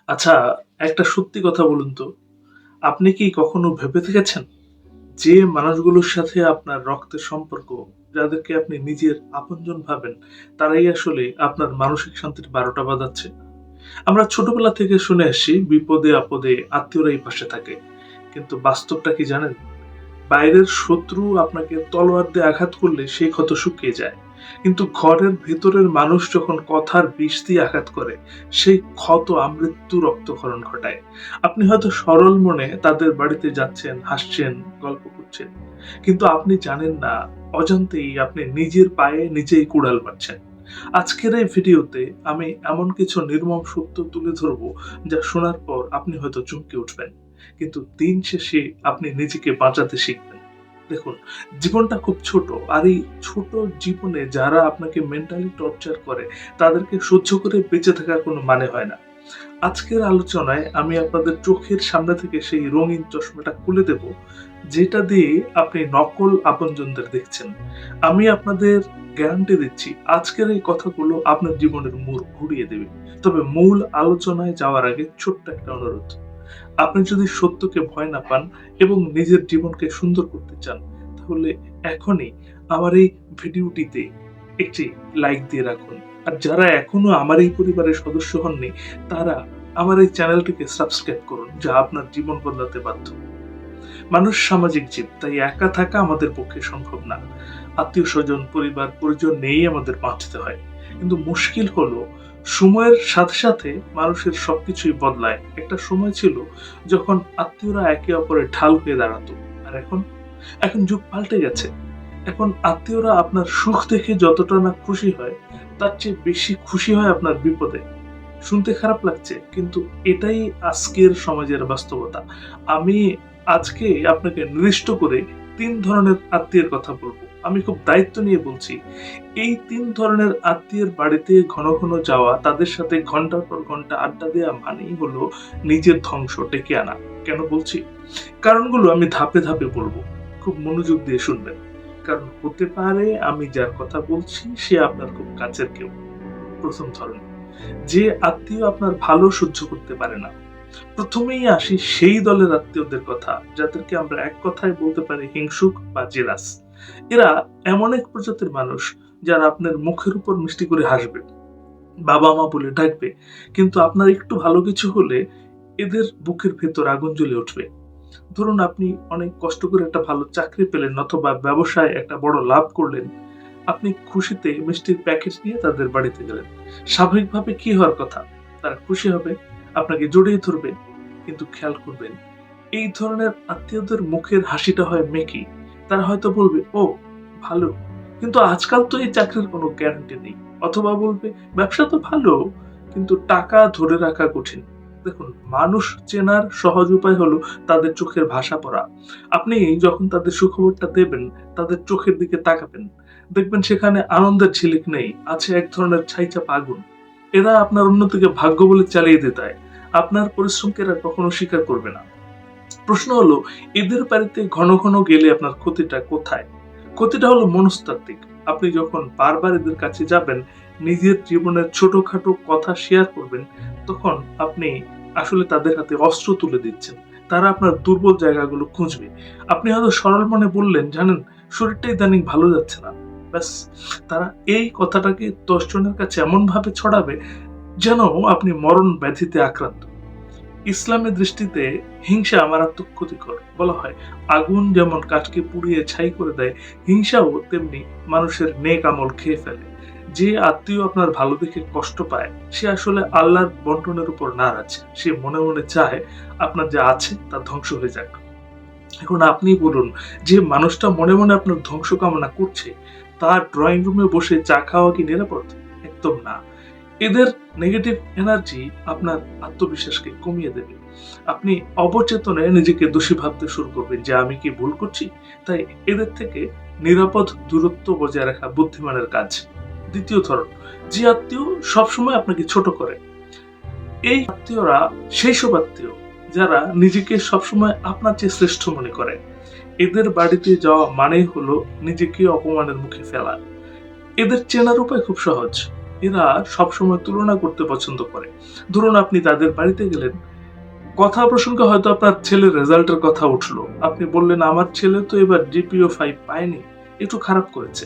আচ্ছা, একটা সত্যি কথা বলুন তো, আপনি কি কখনো ভেবে দেখেছেন? যে মানুষগুলোর সাথে আপনার রক্তের সম্পর্ক, যাদেরকে আপনি নিজের আপনজন ভাবেন, তারাই আসলে আপনার মানসিক শান্তির ১২টা বাজাচ্ছে। আমরা ছোটবেলা থেকে শুনে আসছি বিপদে-আপদে আত্মীয়রাই পাশে থাকে। কিন্তু বাস্তবটা কি জানেন? বাইরের শত্রু আপনাকে তলোয়ার দিয়ে আঘাত করলে সেই ক্ষত শুকিয়ে যায়। কিন্তু ঘরের ভেতরের মানুষ যখন কথার বিষ দিয়ে আঘাত করে, সেই ক্ষত আমৃত্যু রক্তক্ষরণ ঘটায়। আপনি হয়তো সরল মনে তাদের বাড়িতে যাচ্ছেন, হাসছেন, গল্প করছেন। কিন্তু আপনি জানেন না, অজান্তেই আপনি নিজের পায়ে নিজেই কুড়াল মারছেন। আজকের এই ভিডিওতে আমি এমন কিছু নির্মম সত্য তুলে ধরবো, যা শোনার পর আপনি হয়তো চমকে উঠবেন। কিন্তু দিন শেষে আপনি নিজেকে বাঁচাতে শিখবেন। দেখুন, জীবনটা খুব ছোট। আর এই ছোট জীবনে যারা আপনাকে মেন্টালি টর্চার করে, তাদেরকে সহ্য করে বেঁচে থাকার কোনো মানে হয় না। আজকের আলোচনায় আমি আপনাদের চোখের সামনে থেকে সেই রঙিন চশমাটা খুলে দেব, যেটা দিয়ে আপনি নকল আপনজনদের দেখছেন। আমি আপনাদের গ্যারান্টি দিচ্ছি, আজকের এই কথাগুলো আপনার জীবনের মোড় ঘুরিয়ে দেবে। তবে মূল আলোচনায় যাওয়ার আগে ছোট্ট একটা অনুরোধ। আপনি যদি সত্যকে ভয় না পান এবং নিজের জীবনকে সুন্দর করতে চান, তাহলে এখনই আমার এই ভিডিওটিতে একটি লাইক দিয়ে রাখুন। আর যারা এখনো আমার এই পরিবারের সদস্য হননি, তারা আমার এই চ্যানেলটিকে সাবস্ক্রাইব করুন, যা আপনার জীবন বদলাতে বাধ্য। মানুষ সামাজিক জীব, তাই একা থাকা আমাদের পক্ষে সম্ভব না। আত্মীয় স্বজন, পরিবার, পরিজন নিয়েই আমাদের বাঁচতে হয়। কিন্তু মুশকিল হলো, সময়ের সাথে সাথে মানুষের সবকিছুই বদলায়। একটা সময় ছিল যখন আত্মীয়রা একে অপরের ঢাল হয়ে দাঁড়াতো। আর এখন এখন যুগ পাল্টে গেছে। এখন আত্মীয়রা আপনার সুখ দেখে যতটা না খুশি হয়, তার চেয়ে বেশি খুশি হয় আপনার বিপদে। শুনতে খারাপ লাগছে, কিন্তু এটাই আজকের সমাজের বাস্তবতা। আমি আজকে আপনাকে নির্দিষ্ট করে ৩ ধরনের আত্মীয়ের কথা বলবো। আমি খুব দায়িত্ব নিয়ে বলছি। এই ৩ ধরনের আত্মীয়ের বাড়িতে ঘন ঘন যাওয়া, তাদের সাথে ঘন্টার পর ঘন্টা আড্ডা দেওয়া মানেই হলো নিজের ধ্বংস ডেকে আনা। কেন বলছি? কারণগুলো আমি ধাপে ধাপে বলবো। খুব মনোযোগ দিয়ে শুনবেন। কারণ হতে পারে আমি যার কথা বলছি সে আপনার খুব কাছের কেউ। ১ম ধরন, যে আত্মীয় আপনার ভালো সহ্য করতে পারে না। প্রথমেই আসি সেই দলের আত্মীয়দের কথা, যাদেরকে আমরা এক কথায় বলতে পারি হিংসুক বা জেলাস। এরা এমন এক প্রজাতির মানুষ, যারা আপনার মুখের উপর মিষ্টি করে হাসবে, বাবা মা বলে ডাকবে, কিন্তু আপনার একটু ভালো কিছু হলে এদের বুকের ভেতর আগুন জ্বলে উঠবে। ধরুন, আপনি অনেক কষ্ট করে একটা ভালো চাকরি পেলেন অথবা ব্যবসায় একটা বড় লাভ করলেন। আপনি খুশিতে মিষ্টির প্যাকেট নিয়ে তাদের বাড়িতে গেলেন। স্বাভাবিকভাবে কি হওয়ার কথা? তারা খুশি হবে, আপনাকে জড়িয়ে ধরবে। কিন্তু খেয়াল করবেন, এই ধরনের আত্মীয়দের মুখের হাসিটা হয় মেকি। তারা হয়তো বলবে, ও ভালো, কিন্তু আজকাল তো এই চাকরির কোনো গ্যারান্টি নেই। অথবা বলবে, ব্যবসা তো ভালো, কিন্তু টাকা ধরে রাখা কঠিন। দেখুন, মানুষ চেনার সহজ উপায় হলো তাদের চোখের ভাষা পড়া। আপনি যখন তাদের সুখবরটা দেবেন, তাদের চোখের দিকে তাকাবেন, দেখবেন সেখানে আনন্দের ঝিলিক নেই, আছে এক ধরনের ছাইচাপা আগুন। এরা আপনার উন্নতিকে ভাগ্য বলে চালিয়ে দিতে হয়। আপনার পরিশ্রমকে এরা কখনো স্বীকার করবে না। প্রশ্ন হলো, এদের বাড়িতে ঘন ঘন গেলে আপনার ক্ষতিটা কোথায়? ক্ষতিটা হলো মনস্তাত্ত্বিক। আপনি যখন বারবার এদের কাছে যাবেন, নিজের জীবনের ছোটখাটো কথা শেয়ার করবেন, তখন আপনি আসলে তাদের হাতে অস্ত্র তুলে দিচ্ছেন। তারা আপনার দুর্বল জায়গাগুলো খুঁজবে। আপনি হয়তো সরল মনে বললেন, জানেন, শরীরটা ইদানিং ভালো যাচ্ছে না। ব্যাস, তারা এই কথাটাকে ১০ জনের কাছে এমন ভাবে ছড়াবে যেন আপনি মরণ ব্যাধিতে আক্রান্ত। ইসলামের দৃষ্টিতে হিংসা মারাত্মক ক্ষতিকর। বলা হয়, আগুন যেমন কাঠকে পুড়িয়ে ছাই করে দেয়, হিংসাও তেমনি মানুষের নেক আমল খেয়ে ফেলে। যে আত্মীয় আপনার ভালো দেখে কষ্ট পায়, সে আসলে আল্লাহর বন্টনের উপর নারাজ। সে মনে মনে চায় আপনার যা আছে তা ধ্বংস হয়ে যাক। এখন আপনি বলুন, যে মানুষটা মনে মনে আপনার ধ্বংস কামনা করছে, তার ড্রয়িং রুমে বসে চা খাওয়া কি নিরাপদ? একদম না। এদের নেগেটিভ এনার্জি আপনার আত্মবিশ্বাসকে কমিয়ে দেবে। আপনি অবচেতনে নিজেকে দোষী ভাবতে শুরু করবেন যে আমি কি ভুল করছি। তাই এদের থেকে নিরাপদ দূরত্ব বজায় রাখা বুদ্ধিমানের কাজ। দ্বিতীয় ধরন, যে আত্মীয় সবসময় আপনাকে ছোট করে। এই আত্মীয়রা সেই সব আত্মীয় যারা নিজেকে সবসময় আপনার চেয়ে শ্রেষ্ঠ মনে করে। এদের বাড়িতে যাওয়া মানেই হলো নিজেকে অপমানের মুখে ফেলা। এদের চেনার উপায় খুব সহজ। এরা সবসময় তুলনা করতে পছন্দ করে। ধরুন আপনি তাদের বাড়িতে গেলেন, কথা প্রসঙ্গে হয়তো আপনার ছেলের রেজাল্টের কথা উঠলো, আপনি বললেন আমার ছেলে তো এবার জিপিও 5 পায়নি, একটু খারাপ করেছে।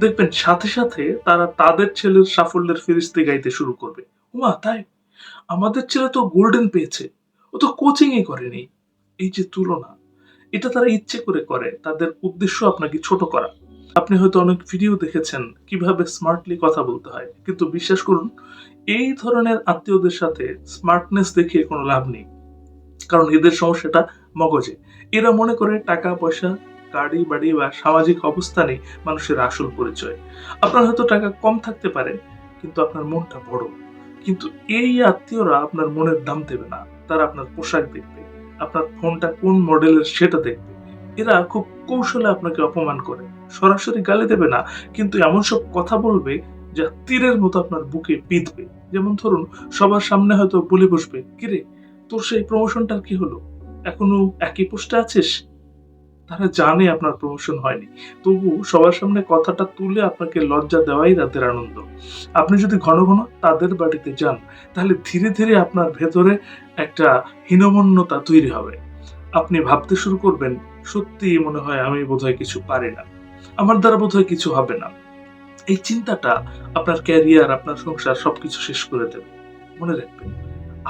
দেখবেন সাথে সাথে তারা তাদের ছেলের সাফল্যের ফিরিস্তি গাইতে শুরু করবে। ওমা তাই, আমাদের ছেলে তো গোল্ডেন পেয়েছে, ও তো কোচিং ই করেনি। এই যে তুলনা, এটা তারা ইচ্ছে করে করে, তাদের উদ্দেশ্য আপনাকে ছোট করা। আপনি হয়তো অনেক ভিডিও দেখেছেন কিভাবে স্মার্টলি কথা বলতে হয়, কিন্তু বিশ্বাস করুন এই ধরনের আত্মীয়দের সাথে স্মার্টনেস দেখিয়ে কোনো লাভ নেই। কারণ এদের সমস্যাটা মগজে। এরা মনে করে টাকা পয়সা, গাড়ি বাড়ি বা সামাজিক অবস্থানই মানুষের আসল পরিচয়। আপনার হয়তো টাকা কম থাকতে পারে, কিন্তু আপনার মনটা বড়। কিন্তু এই আত্মীয়রা আপনার মনের দাম দেবে না। তারা আপনার পোশাক দেখবে, আপনার ফোনটা কোন মডেলের সেটা দেখবে। এরা খুব কৌশলে আপনাকে অপমান করে। সরাসরি গালি দেবে না, কিন্তু এমন সব কথা বলবে যা তীরের মতো আপনার বুকে বিঁধবে। যেমন ধরুন, সবার সামনে হয়তো বলে বসবে, কিরে তোর সেই প্রমোশনটার কি হলো? এখনো একই পোস্টে আছিস? তারা জানে আপনার প্রমোশন হয়নি। তবু সবার সামনে কথাটা তুলে আপনাকে লজ্জা দেওয়াই তাদের আনন্দ। আপনি যদি ঘন ঘন তাদের বাড়িতে যান, তাহলে ধীরে ধীরে আপনার ভেতরে একটা হীনমন্যতা তৈরি হবে। আপনি ভাবতে শুরু করবেন, সত্যিই মনে হয় আমি বোধহয় কিছু পারি না। আমার দ্বারা বোধহয় কিছু হবে না। এই চিন্তাটা আপনার ক্যারিয়ার, আপনার সংসার সবকিছু শেষ করে দেবে। মনে রাখবেন,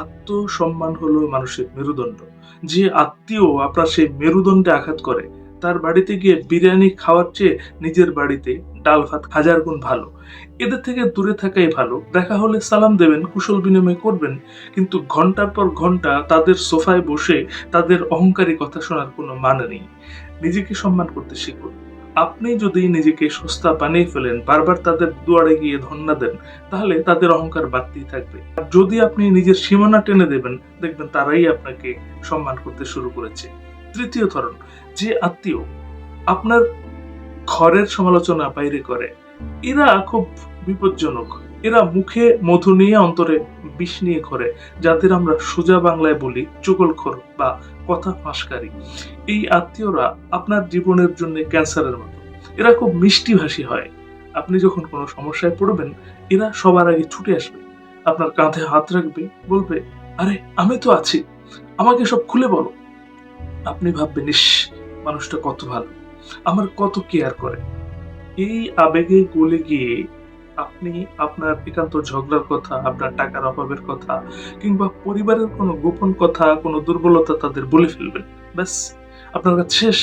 আত্মসম্মান হলো মানুষের মেরুদণ্ড। যে আত্মীয় আপনার সেই মেরুদণ্ডে আঘাত করে, তার বাড়িতে গিয়ে বিরিয়ানি খাওয়ার চেয়ে নিজের বাড়িতে ডাল ভাত হাজার গুণ ভালো। এদের থেকে দূরে থাকাই ভালো। দেখা হলে সালাম দেবেন, কুশল বিনিময় করবেন, কিন্তু ঘন্টার পর ঘন্টা তাদের সোফায় বসে তাদের অহংকারী কথা শোনার কোনো মানে নেই। নিজেকে সম্মান করতে শিখুন। আপনি যদি নিজেকে সস্তা বানিয়ে ফেলেন, বারবার তাদের দুয়ারে গিয়ে ধন্যা দেন, তাহলে তাদের অহংকার বাড়তেই থাকবে। আর যদি আপনি নিজের সীমানা টেনে দেবেন, দেখবেন তারাই আপনাকে সম্মান করতে শুরু করেছে। তৃতীয় ধরন, যে আত্মীয় আপনার ঘরের সমালোচনা বাইরে করে, এরা খুব বিপজ্জনক। এরা মুখে মধু নিয়ে অন্তরে বিষ নিয়ে ঘরে, যাদের আমরা সোজা বাংলায় বলি চুগলখোর বা কথা ফাঁসকারী। এই আত্মীয়রা আপনার জীবনের জন্য ক্যান্সারের মতো। এরা খুব মিষ্টি ভাষী হয়। আপনি যখন কোনো সমস্যায় পড়বেন, এরা সবার আগে ছুটে আসবে, আপনার কাঁধে হাত রাখবে, বলবে, আরে আমি তো আছি, আমাকে সব খুলে বলো। আপনি ভাববেন, ইস, মানুষটা কত ভালো, আমার কত কেয়ার করে। এই আবেগে গলে গিয়ে আপনি আপনার একান্ত ঝগড়ার কথা, আপনার টাকার অভাবের কথা, কিংবা পরিবারের কোনো গোপন কথা, কোনো দুর্বলতা তাদের বলে ফেলবেন। ব্যাস, আপনার কাছে শেষ।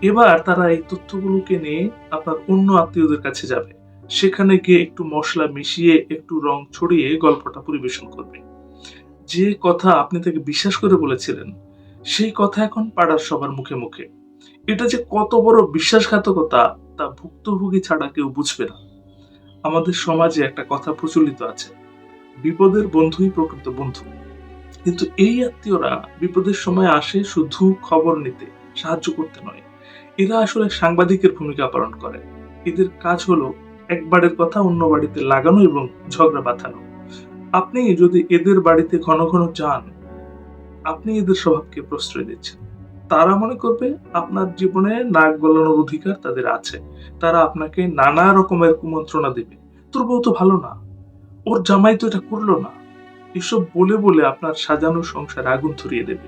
এবার তারা এই তথ্যগুলোকে নিয়ে আপনার অন্য আত্মীয়দের কাছে যাবে। সেখানে গিয়ে একটু মশলা মিশিয়ে, একটু রং ছড়িয়ে গল্পটা পরিবেশন করবে। যে কথা আপনি তাকে বিশ্বাস করে বলেছিলেন, সেই কথা এখন পাড়ার সবার মুখে মুখে। এটা যে কত বড় বিশ্বাসঘাতকতা, তা ভুক্তভোগী ছাড়া কেউ বুঝবে না। আমাদের সমাজে একটা কথা প্রচলিত আছে, বিপদের বন্ধুই প্রকৃত বন্ধু। কিন্তু এই আত্মীয়রা বিপদের সময় আসে শুধু খবর নিতে, সাহায্য করতে নয়। এরা আসলে সাংবাদিকের ভূমিকা পালন করে। এদের কাজ হলো একবারের কথা অন্য বাড়িতে লাগানো এবং ঝগড়া বাঁধানো। আপনি যদি এদের বাড়িতে ঘন ঘন যান, আপনি এদের স্বভাবকে প্রশ্রয় দিচ্ছেন। তারা মনে করবে আপনার জীবনে নাক গলানোর অধিকার তাদের আছে। তারা আপনাকে নানা রকমের কুমন্ত্রণা দিবে। তোর বউ তো ভালো না, ওর জামাই তো এটা করলো না, এসব বলে বলে আপনার সাজানো সংসার আগুন ধরিয়ে দেবে।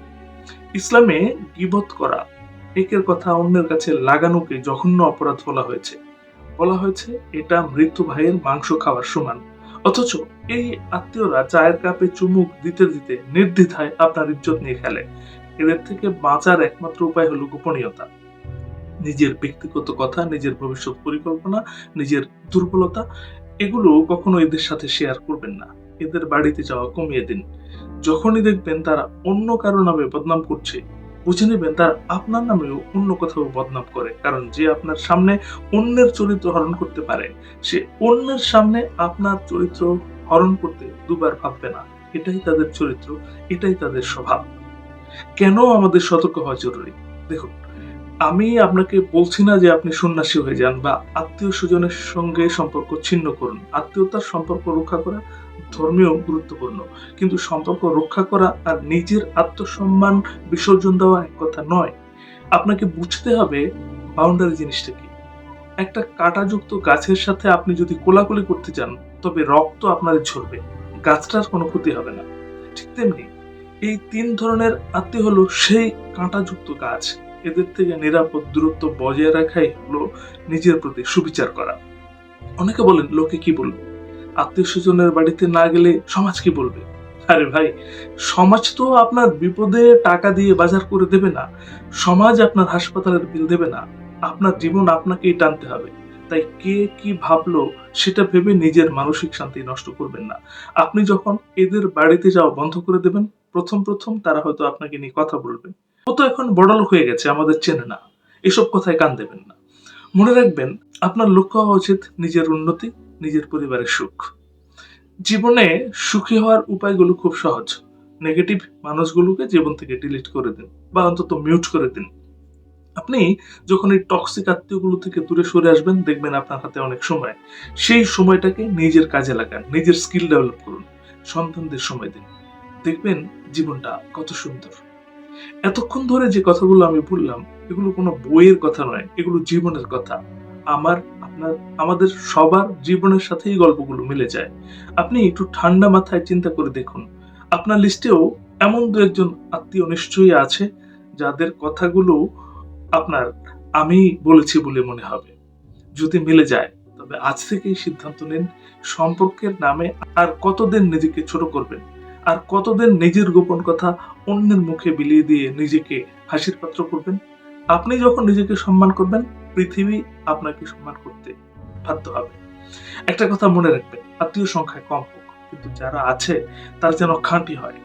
ইসলামে গীবত করা, একের কথা অন্যের কাছে লাগানোকে জঘন্য অপরাধ বলা হয়েছে। বলা হয়েছে এটা মৃত্যু ভাইয়ের মাংস খাওয়ার সমান। অথচ এই আত্মীয়রা চায়ের কাপে চুমুক দিতে দিতে নির্দ্বিধায় আপনার ইজ্জত নিয়ে খেলে। এদের থেকে বাঁচার একমাত্র উপায় হলো গোপনীয়তা। নিজের ব্যক্তিগত কথা, নিজের ভবিষ্যৎ পরিকল্পনা, নিজের দুর্বলতা, এগুলো কখনো এদের সাথে শেয়ার করবেন না। এদের বাড়িতে যাওয়া কমিয়ে দিন। যখনই দেখবেন তারা অন্য কারো নামে বদনাম করছে, বুঝে নেবেন তারা আপনার নামেও অন্য কোথাও বদনাম করে। কারণ যে আপনার সামনে অন্যের চরিত্র হরণ করতে পারে, সে অন্যের সামনে আপনার চরিত্র হরণ করতে দুবার ভাববে না। এটাই তাদের চরিত্র, এটাই তাদের স্বভাব। কেন আমাদের সতর্ক হওয়া জরুরি? দেখুন, আমি আপনাকে বলছি না যে আপনি সন্ন্যাসী হয়ে যান বা আত্মীয় স্বজনের সঙ্গে সম্পর্ক ছিন্ন করুন। আত্মীয়তার সম্পর্ক রক্ষা করা ধর্মীয় গুরুত্বপূর্ণ, কিন্তু সম্পর্ক রক্ষা করা আর নিজের আত্মসম্মান বিসর্জন দেওয়া এক কথা নয়। আপনাকে বুঝতে হবে বাউন্ডারি জিনিসটা কি। একটা কাঁটাযুক্ত গাছের সাথে আপনি যদি কোলাকুলি করতে চান, তবে রক্ত আপনার ঝরবে, গাছটার কোনো ক্ষতি হবে না। ঠিক তেমনি এই 3 ধরনের আত্মীয় হলো সেই কাঁটাযুক্ত গাছ। এদের থেকে নিরাপদ দূরত্ব বজায় রাখাই হলো নিজের প্রতি সুবিচার করা। অনেকে বলেন লোকে কি বলবে, আত্মীয় স্বজনের বাড়িতে না গেলে সমাজ কি বলবে। আরে ভাই, সমাজ তো আপনার বিপদে টাকা দিয়ে বাজার করে দেবে না, সমাজ আপনার হাসপাতালের বিল দেবে না, আপনার জীবন আপনাকেই টানতে হবে। তাই কে কি ভাবলো সেটা ভেবে নিজের মানসিক শান্তি নষ্ট করবেন না। আপনি যখন এদের বাড়িতে যাওয়া বন্ধ করে দেবেন, প্রথম প্রথম তারা হয়তো আপনাকে নিয়ে কথা বলবে, ও তো এখন বড়লোক হয়ে গেছে, আমাদের চেনে না, এসব কথায় কান দেবেন না। মনে রাখবেন, আপনার লক্ষ্য হওয়া উচিত নিজের উন্নতি, নিজের পরিবারের সুখ। জীবনে সুখী হওয়ার উপায়গুলো খুব সহজ। নেগেটিভ মানুষগুলোকে জীবন থেকে ডিলিট করে দিন বা অন্তত মিউট করে দিন। আপনি যখন এই টক্সিক আত্মীয়গুলো থেকে দূরে সরে আসবেন, দেখবেন আপনার হাতে অনেক সময়। সেই সময়টাকে নিজের কাজে লাগান, নিজের স্কিল ডেভেলপ করুন, সন্তানদের সময় দিন। দেখবেন জীবনটা কত সুন্দর। এতক্ষণ ধরে যে কথাগুলো আমি বললাম, এগুলো কোনো বইয়ের কথা নয়, এগুলো জীবনের কথা। আমার, আপনার, আমাদের সবার জীবনের সাথেই গল্পগুলো মিলে যায়। আপনি একটু ঠান্ডা মাথায় চিন্তা করে দেখুন, আপনার লিস্টেও এমন দু একজন আত্মীয় নিশ্চয়ই আছে যাদের কথাগুলো আপনার আমি বলেছি বলে মনে হবে। যদি মিলে যায়, তবে আজ থেকেই সিদ্ধান্ত নিন, সম্পর্কের নামে আর কতদিন নিজেকে ছোট করবেন, আর কতদিন নিজের গোপন কথা অন্যের মুখে বিলিয়ে দিয়ে নিজেকে হাসির পাত্র করবেন। আপনি যখন নিজেকে সম্মান করবেন, পৃথিবী আপনাকে সম্মান করতে বাধ্য হবে। একটা কথা মনে রাখবেন, আত্মীয় সংখ্যায় কম হোক, কিন্তু যারা আছে তার যেন খাঁটি হয়।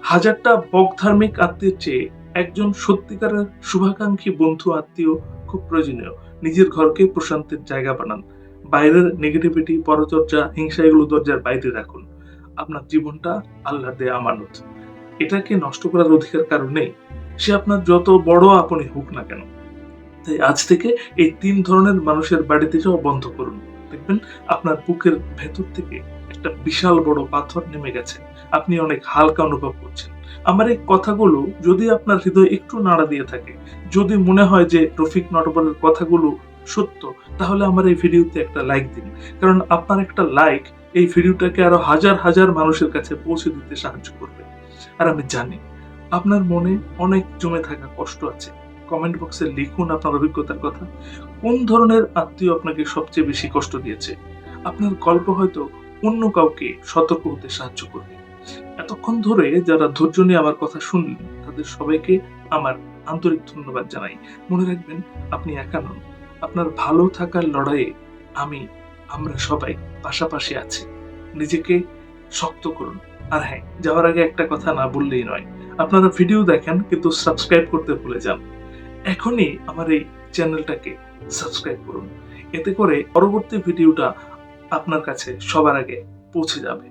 হাজারটা বকধার্মিক আত্মীয়ের চেয়ে একজন সত্যিকারের শুভাকাঙ্ক্ষী বন্ধু আত্মীয় খুব প্রয়োজনীয়। নিজের ঘরকে প্রশান্তির জায়গা বানান। বাইরের নেগেটিভিটি, পরচর্চা, হিংসা এগুলো দরজার বাইরে রাখুন। আপনার জীবনটা আল্লাহর দেয়া আমানত। এটাকে নষ্ট করার অধিকার কারো নেই, সে আপনার যত বড় আপনই হোক না কেন। তাই আজ থেকে এই 3 ধরনের মানুষের বাড়িতে যাওয়া বন্ধ করুন। দেখবেন আপনার বুকের ভেতর থেকে একটা বিশাল বড় পাথর নেমে গেছে, আপনি অনেক হালকা অনুভব করছেন। আমার এই কথাগুলো যদি আপনার হৃদয় একটু নাড়া দিয়ে থাকে, যদি মনে হয় যে রফিক নটবরের কথাগুলো সত্য, তাহলে আমার এই ভিডিওতে একটা লাইক দিন। কারণ আপনার একটা লাইক এই ভিডিওটাকে আরো হাজার হাজার মানুষের কাছে পৌঁছে দিতে সাহায্য করবে। আর আমি জানি আপনার মনে অনেক জমে থাকা কষ্ট আছে। কমেন্ট বক্সে লিখুন আপনার অভিজ্ঞতার কথা। কোন ধরনের আত্মীয় আপনাকে সবচেয়ে বেশি কষ্ট দিয়েছে? আপনার গল্প হয়তো অন্য কাউকে সতর্ক হতে সাহায্য করবে। এতক্ষণ ধরে যারা ধৈর্য নিয়ে আমার কথা শুনলেন, তাদের সবাইকে আমার আন্তরিক ধন্যবাদ জানাই। মনে রাখবেন, আপনি একা নন। আপনার ভালো থাকার লড়াইয়ে আমরা সবাই পাশাপাশি আছি। নিজেকে শক্ত করুন। আর হ্যাঁ, যাওয়ার আগে একটা কথা না বললেই নয়। আপনারা ভিডিও দেখেন কিন্তু সাবস্ক্রাইব করতে ভুলে যান। এখনই আমার এই চ্যানেলটাকে সাবস্ক্রাইব করুন। এতে করে পরবর্তী ভিডিওটা আপনার কাছে সবার আগে পৌঁছে যাবে।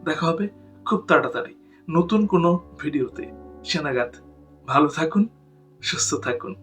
দেখা হবে খুব তাড়াতাড়ি নতুন কোনো ভিডিওতে। সে নাগাদ ভালো থাকুন, সুস্থ থাকুন।